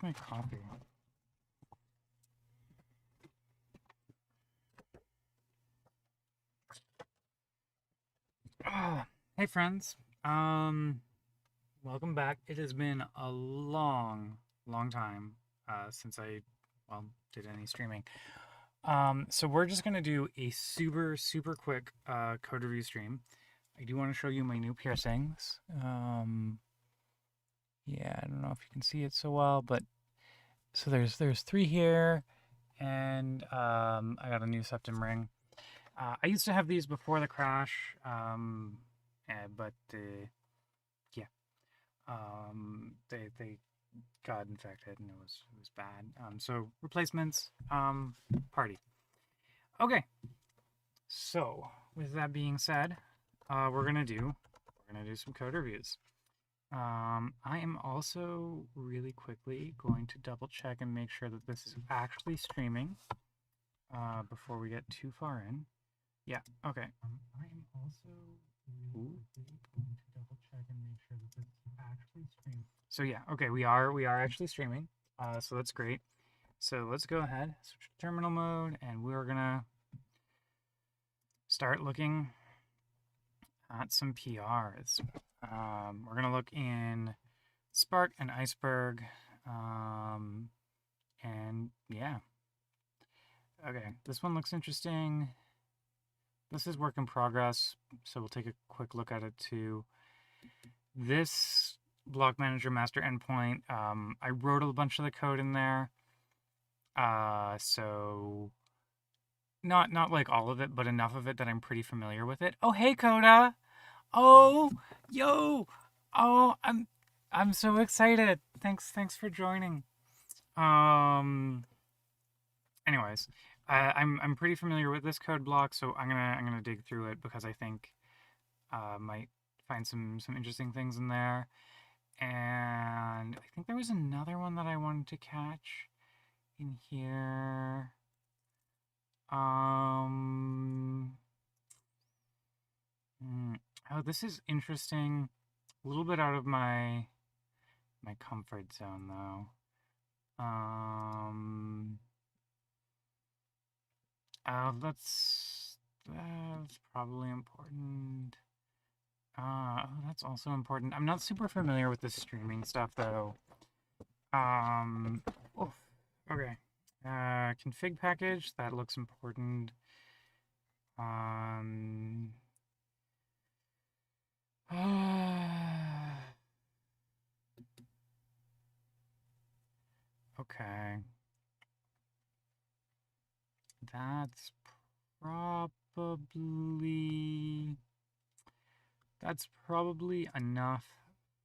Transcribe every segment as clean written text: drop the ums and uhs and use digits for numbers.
Where's my coffee? Oh, hey friends. Welcome back. It has been a long time since I, well, did any streaming. So we're just gonna do a super quick code review stream. I do want to show you my new piercings. Yeah, I don't know if you can see it so well, but so there's three here, and I got a new septum ring. I used to have these before the crash, but yeah, they got infected and it was bad. So replacements, party. Okay, so with that being said, we're gonna do some code reviews. I am also really quickly going to double check and make sure that this is actually streaming before we get too far in. Yeah, okay. I am also really quickly going to double check and make sure that this is actually streaming. So yeah, okay, we are actually streaming. So that's great. So let's go ahead, switch to terminal mode, and we're gonna start looking at some PRs. We're gonna look in Spark and Iceberg, and yeah. Okay, this one looks interesting. This is work in progress, so we'll take a quick look at it too. This block manager master endpoint, I wrote a bunch of the code in there. So not like all of it, but enough of it that I'm pretty familiar with it. Oh, hey, Coda. Oh, yo. Oh, I'm so excited. Thanks for joining. Um Anyways, I'm pretty familiar with this code block, so I'm gonna dig through it because I think might find some interesting things in there. And I think there was another one that I wanted to catch in here. Um, oh, this is interesting. A little bit out of my comfort zone though. That's probably important. Oh, that's also important. I'm not super familiar with the streaming stuff though. Oof, okay. Config package, that looks important. Um, okay. That's probably that's probably enough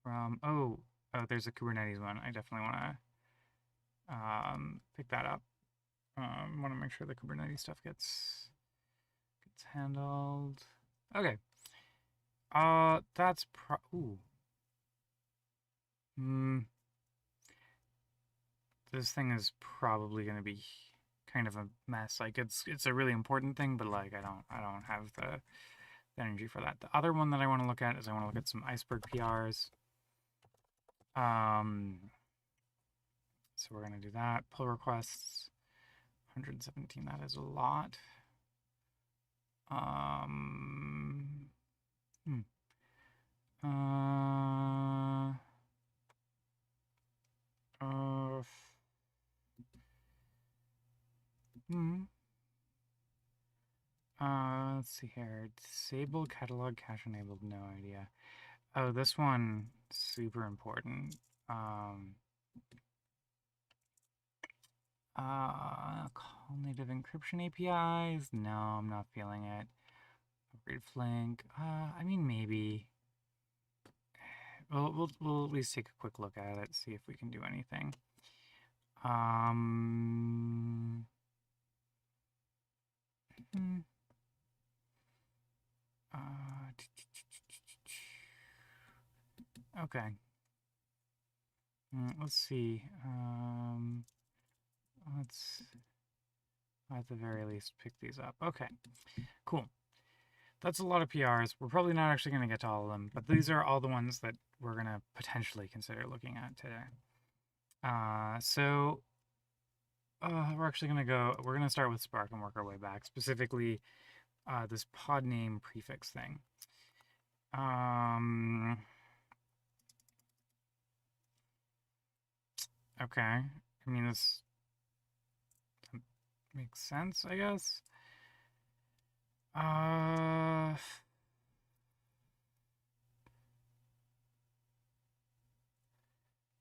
from there's a Kubernetes one. I definitely want to pick that up. Want to make sure the Kubernetes stuff gets handled. Okay. That's ooh. This thing is probably going to be kind of a mess. Like it's a really important thing, but like I don't have the energy for that. The other one that I want to look at is I want to look at some Iceberg PRs. So we're going to do that. Pull requests 117, that is a lot. Hmm. Let's see here. Disable catalog cache enabled, no idea. Oh, this one, super important. Call native encryption APIs. No, I'm not feeling it. Upgrade Flink. I mean, maybe. We'll at least take a quick look at it, see if we can do anything. Okay. Let's see. Let's at the very least pick these up. Okay, cool. That's a lot of PRs. We're probably not actually going to get to all of them, but these are all the ones that we're going to potentially consider looking at today. So we're gonna start with Spark and work our way back, specifically this pod name prefix thing. Okay. I mean, this makes sense, I guess.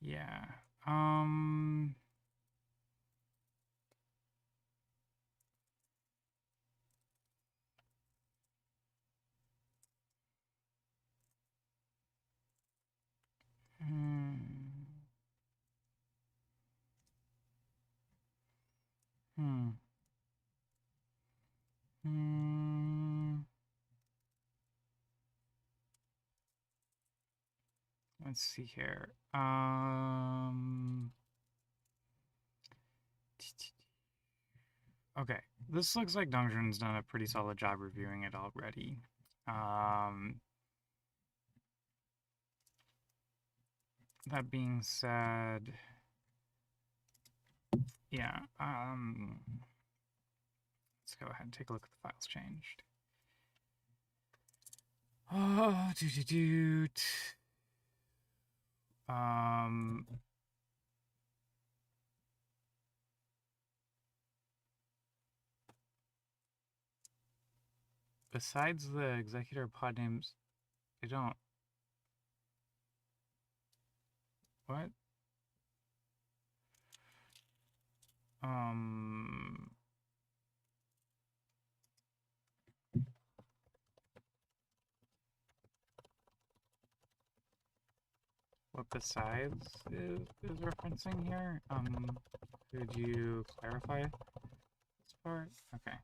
Yeah. Um, hmm. Hmm. Hmm. Let's see here. Okay. This looks like Dongjun's done a pretty solid job reviewing it already. That being said, yeah, let's go ahead and take a look at the files changed. Oh, besides the executor pod names, I don't. What? Um. What besides is referencing here? Could you clarify this part? Okay.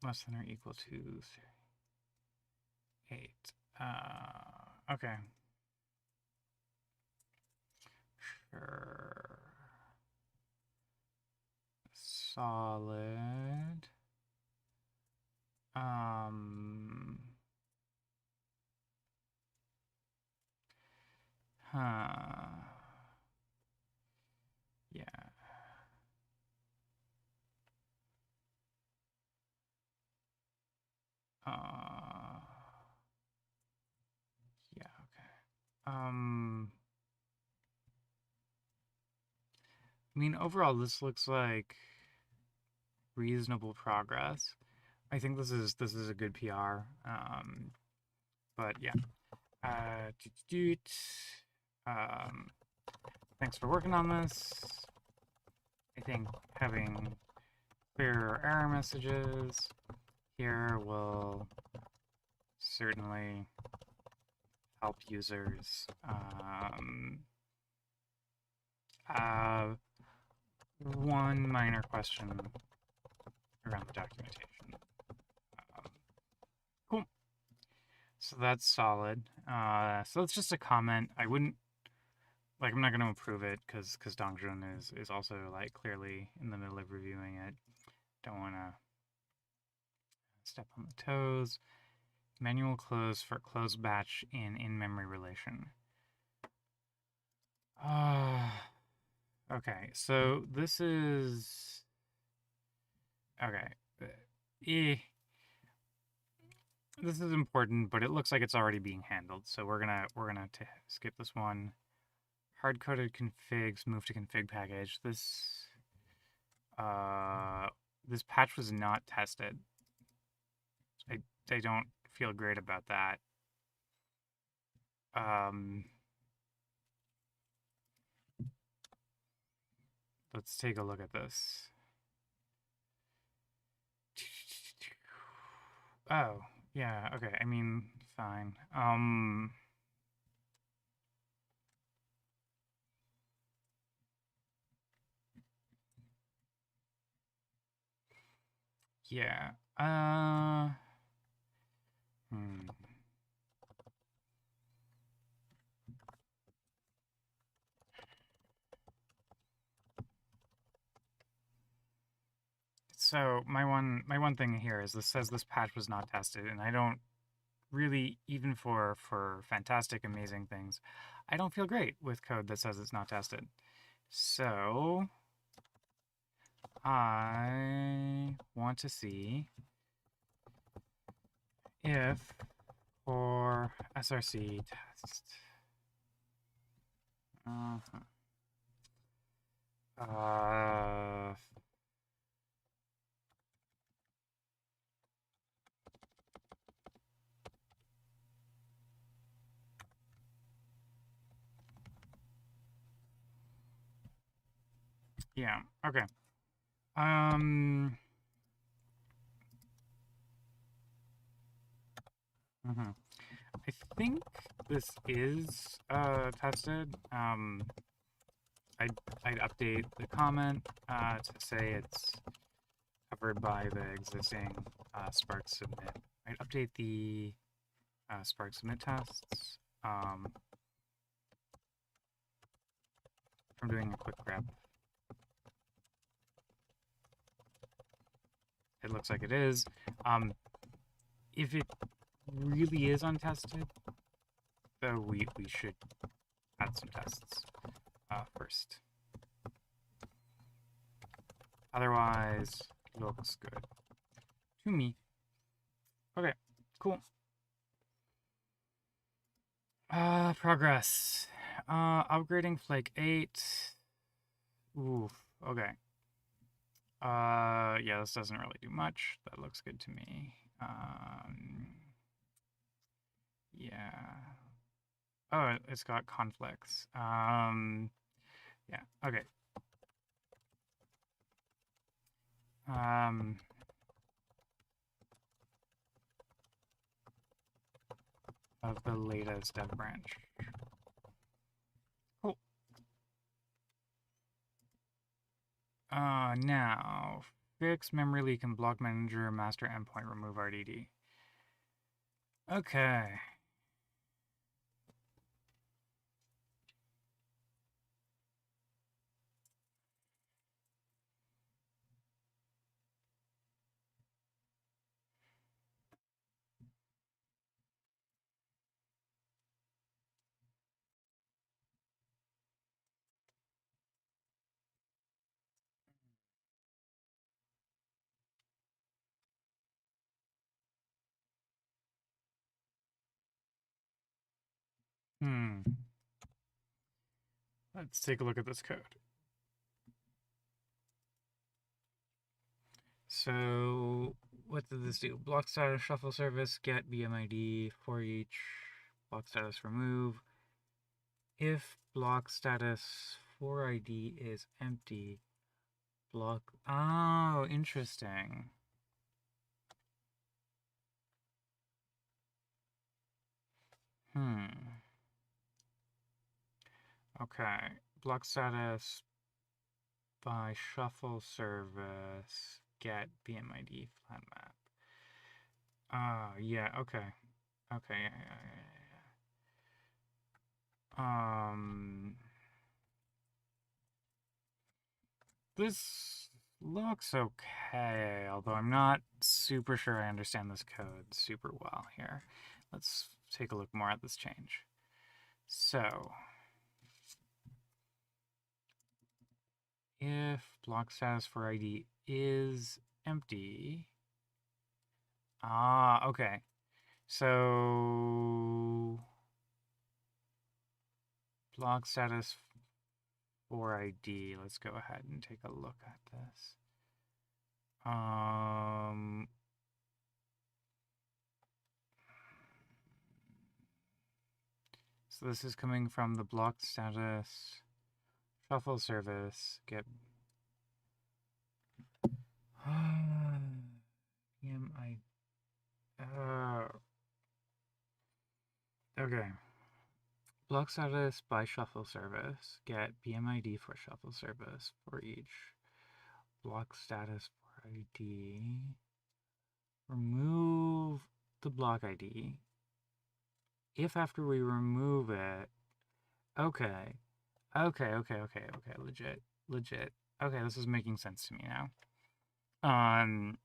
Less than or equal to 8. Okay. Sure. Solid. Huh. Yeah. Yeah, okay. I mean, overall, this looks like reasonable progress. I think this is a good PR. But yeah. Um, Thanks for working on this. I think having clearer error messages here will certainly help users. One minor question around the documentation. Cool. So that's solid. So that's just a comment. I wouldn't like. I'm not going to approve it because Dongjun is also like clearly in the middle of reviewing it. Don't want to step on the toes. Manual close for close batch in-memory relation. Okay, so this is okay. This is important, but it looks like it's already being handled. So we're gonna skip this one. Hard-coded configs, move to config package. This patch was not tested. I don't feel great about that. Let's take a look at this. Oh, yeah, okay. I mean, fine. Yeah. It's So my one thing here is this says this patch was not tested, and I don't really, even for fantastic, amazing things, I don't feel great with code that says it's not tested. So I want to see if for SRC test. Uh, uh, yeah, okay. Um, mhm. I think this is tested. I'd update the comment to say it's covered by the existing Spark submit. I'd update the Spark submit tests. I'm doing a quick grep. It looks like it is. If it really is untested, though, we should add some tests first. Otherwise, looks good to me. Okay, cool. Progress. Upgrading Flake 8. Oof, okay. Yeah, this doesn't really do much. That looks good to me. Yeah. Oh, it's got conflicts. Yeah, okay. Um, of the latest dev branch. Cool. Now, fix memory leak in block manager master endpoint remove RDD. Okay. Hmm. Let's take a look at this code. So, what did this do? Block status shuffle service, get BMID for each. Block status remove. If block status for ID is empty, block. Oh, interesting. Hmm. Okay. Block status by shuffle service, get BMID flat map. Yeah, okay. Okay, yeah. This looks okay, although I'm not super sure I understand this code super well here. Let's take a look more at this change. So, if block status for ID is empty, okay. So, block status for ID. Let's go ahead and take a look at this. So this is coming from the block status shuffle service. Get BMI. Okay. Block status by shuffle service. Get BMID for shuffle service for each. Block status for ID. Remove the block ID. If after we remove it. Okay. Okay. Legit. Okay, this is making sense to me now. Um,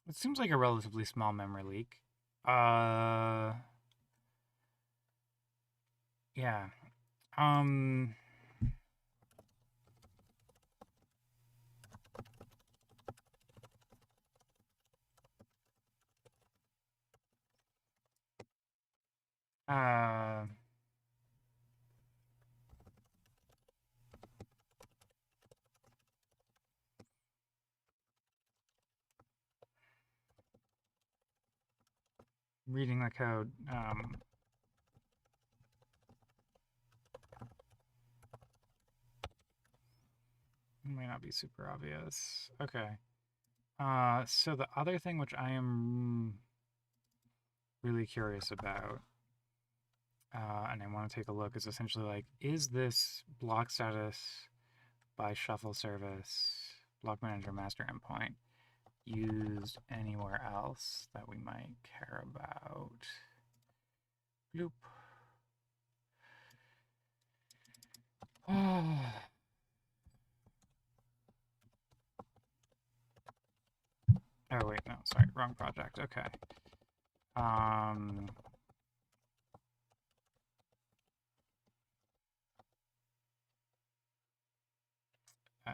it seems like a relatively small memory leak. Uh, yeah. Um, uh, reading the code. May not be super obvious. Okay. So the other thing which I am really curious about, and I want to take a look, is essentially like, is this block status by shuffle service, block manager master endpoint, used anywhere else that we might care about? Bloop. Oh wait, no, sorry, wrong project. Okay. Um, uh,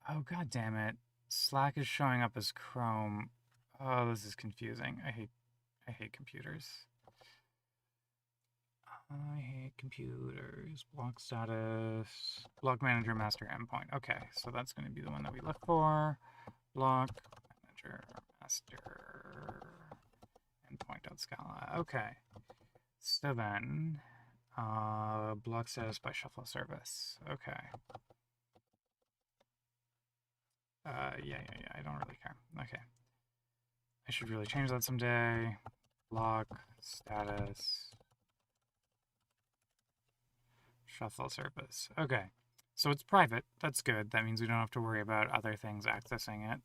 oh god damn it. Slack is showing up as Chrome. Oh, this is confusing. I hate computers. I hate computers. Block status. Block manager master endpoint. Okay, so that's going to be the one that we look for. Block manager master endpoint.scala. Okay. So then, block status by shuffle service. Okay. Yeah. I don't really care. Okay. I should really change that someday. Block status shuffle service. Okay. So it's private. That's good. That means we don't have to worry about other things accessing it.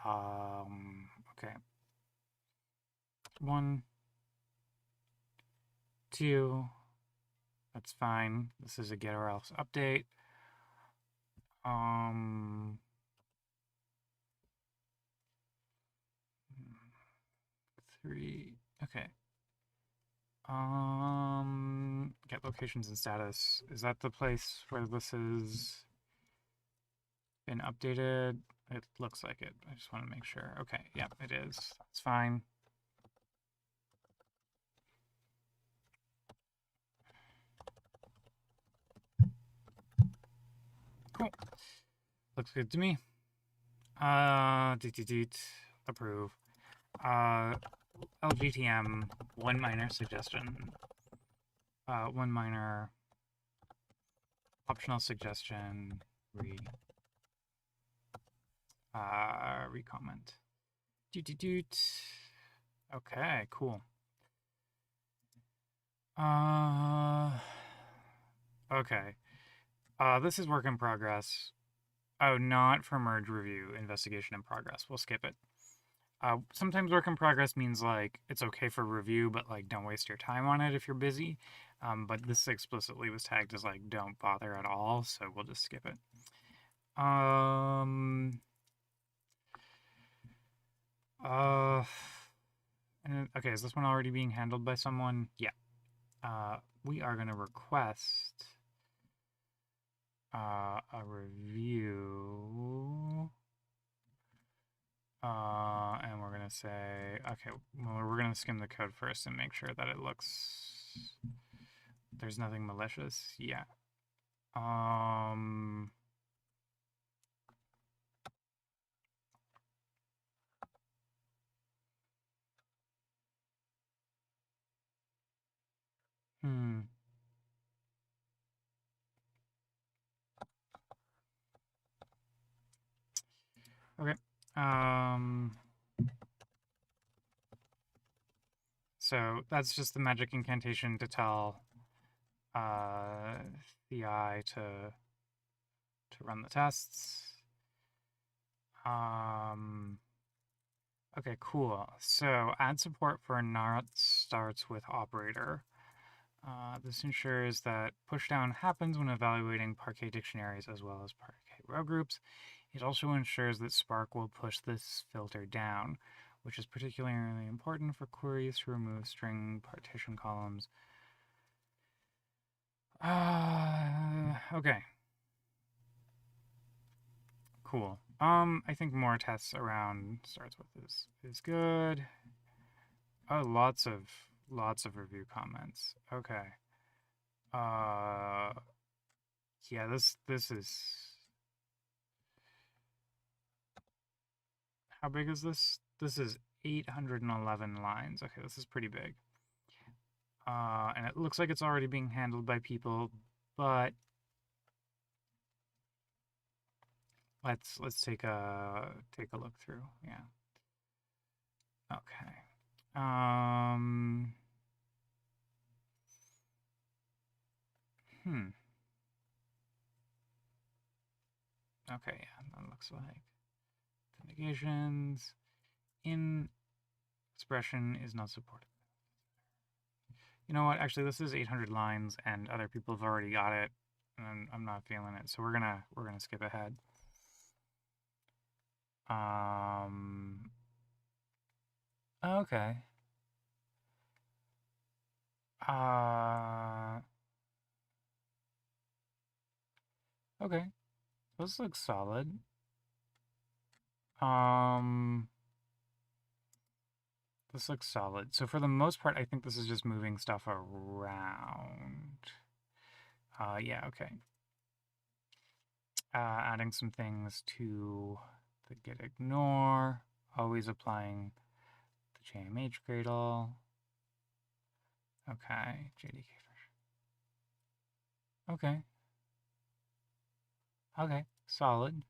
Okay. 1, 2. That's fine. This is a get or else update. 3. Okay. Get locations and status. Is that the place where this has been updated? It looks like it. I just want to make sure. Okay, yeah, it is. That's fine. Cool. Looks good to me. Approve. LGTM, one minor suggestion. One minor optional suggestion. Recomment. Okay, cool. Okay. This is work in progress. Oh, not for merge review, investigation in progress. We'll skip it. Sometimes work in progress means like it's okay for review, but like don't waste your time on it if you're busy. But this explicitly was tagged as like don't bother at all, so we'll just skip it. Okay, is this one already being handled by someone? Yeah. We are gonna request a review. And we're gonna say, okay, well, we're gonna skim the code first and make sure that it looks, there's nothing malicious. Yeah. Hmm. Okay. So that's just the magic incantation to tell the eye to run the tests. Okay, cool. So add support for not starts with operator. This ensures that pushdown happens when evaluating Parquet dictionaries as well as Parquet row groups. It also ensures that Spark will push this filter down, which is particularly important for queries to remove string partition columns. Okay. Cool. I think more tests around starts with is good. Oh, lots of review comments. Okay. Uh, yeah, this is. How big is this? This is 811 lines. Okay, this is pretty big. And it looks like it's already being handled by people, but let's take a look through. Yeah. Okay. Hmm. Okay, yeah, that looks like the negations in expression is not supported. You know what? Actually, this is 800 lines, and other people have already got it, and I'm not feeling it. So we're gonna skip ahead. Okay. Okay. This looks solid. This looks solid. So for the most part, I think this is just moving stuff around. Yeah, okay. Adding some things to the get ignore. Always applying the JMH Gradle. Okay, JDK version. Okay. Okay, solid.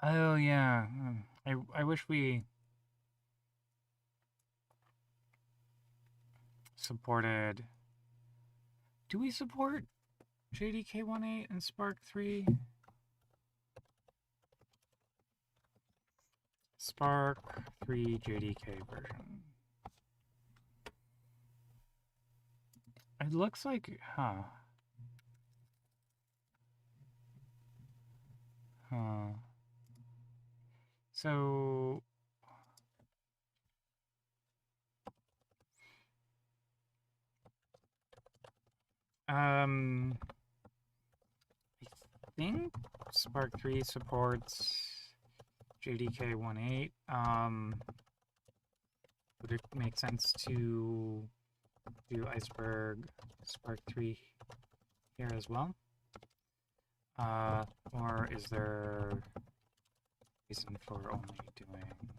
Oh yeah. I wish we supported. Do we support JDK 1.8 and Spark 3? Spark 3 JDK version. It looks like, huh. So, I think Spark 3 supports JDK 1.8. Would it make sense to do Iceberg Spark 3 here as well? Or is there reason for only doing one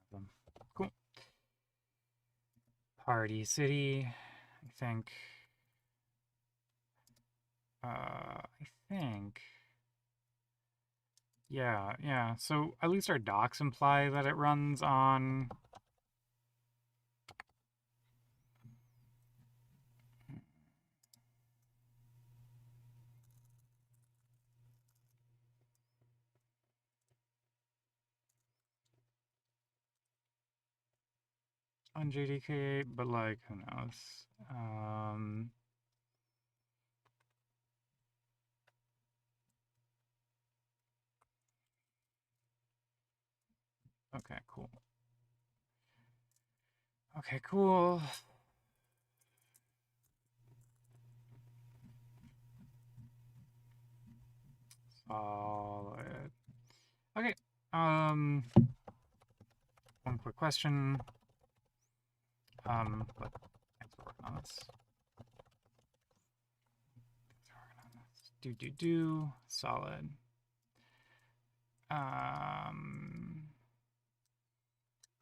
of them? Cool. Party City, I think. Yeah. So at least our docs imply that it runs on JDK, but like, who knows? Okay, cool. Okay, cool. Solid. Okay. One quick question. But thanks for working on this. Do. Solid.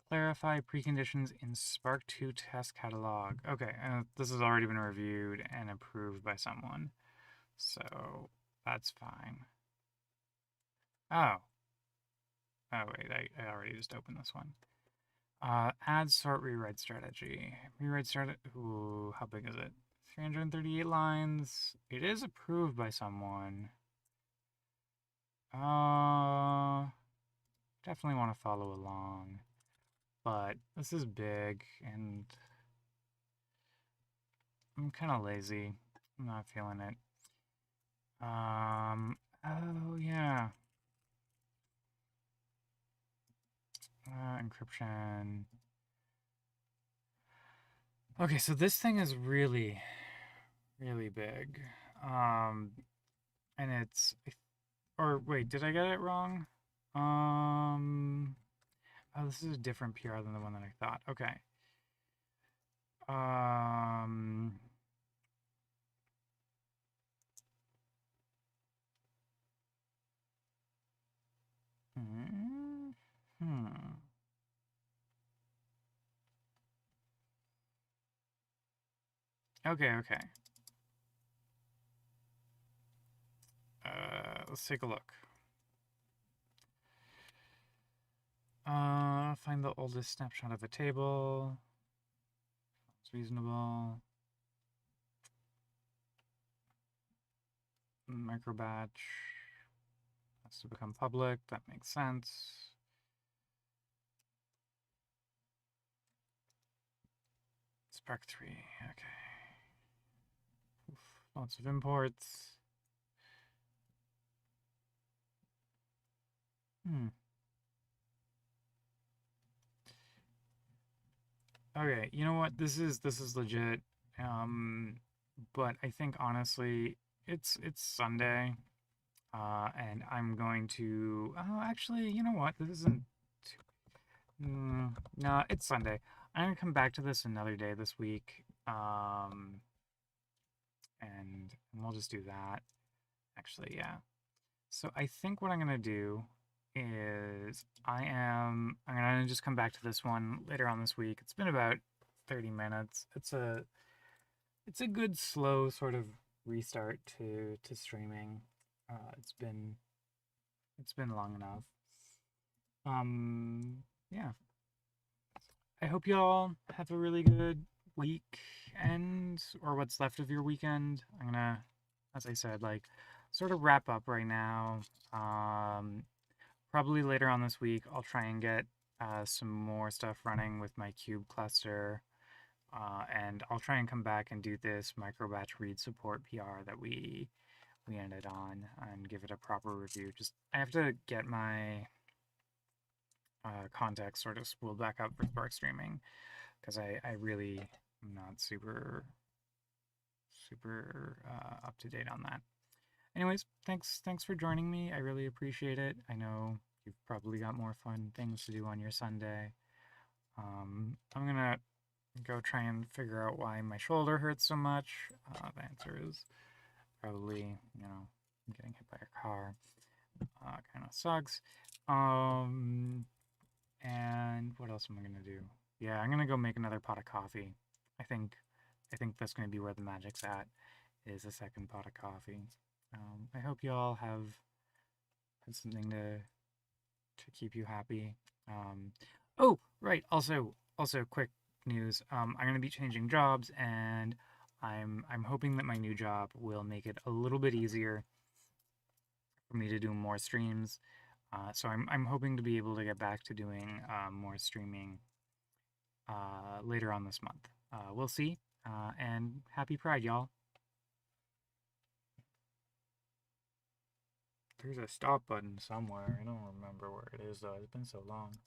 Clarify preconditions in Spark 2 test catalog. Okay, this has already been reviewed and approved by someone, so that's fine. Oh. Oh, wait, I already just opened this one. Add sort rewrite strategy. Rewrite strategy. Ooh, how big is it? 338 lines. It is approved by someone. Definitely want to follow along. but this is big and I'm kind of lazy. I'm not feeling it. Oh yeah. Encryption. Okay, so this thing is really, really big. Um, and it's, or wait, did I get it wrong? Um, oh, this is a different PR than the one that I thought. Okay. Um, hmm. Hmm. Okay, okay. Let's take a look. Find the oldest snapshot of a table. It's reasonable. Microbatch has to become public. That makes sense. Spec 3. Okay. Oof, lots of imports. Hmm. Okay, you know what? This is legit. Um, but I think honestly, it's Sunday. And I'm going to. Oh, actually, you know what? This isn't. No, it's Sunday. I'm gonna come back to this another day this week. And we'll just do that. Actually, yeah. So I think what I'm gonna do is I'm gonna just come back to this one later on this week. It's been about 30 minutes. It's a good slow sort of restart to streaming. It's been long enough. Yeah. I hope y'all have a really good weekend or what's left of your weekend. I'm gonna, as I said, like sort of wrap up right now. Um, Probably later on this week, I'll try and get some more stuff running with my cube cluster. And I'll try and come back and do this microbatch read support PR that we ended on and give it a proper review. Just I have to get my context sort of spooled back up for Spark Streaming because I really am not super up to date on that. Anyways, thanks for joining me. I really appreciate it. I know you've probably got more fun things to do on your Sunday. I'm gonna go try and figure out why my shoulder hurts so much. The answer is probably, getting hit by a car. Kind of sucks. Um, and what else am I gonna do? Yeah, I'm gonna go make another pot of coffee. I think, I think that's gonna be where the magic's at. Is a second pot of coffee. I hope you all have something to keep you happy. Um, oh, right. Also, quick news. I'm gonna be changing jobs, and I'm hoping that my new job will make it a little bit easier for me to do more streams. So I'm hoping to be able to get back to doing more streaming later on this month. We'll see. And happy Pride, y'all. There's a stop button somewhere. I don't remember where it is though. It's been so long.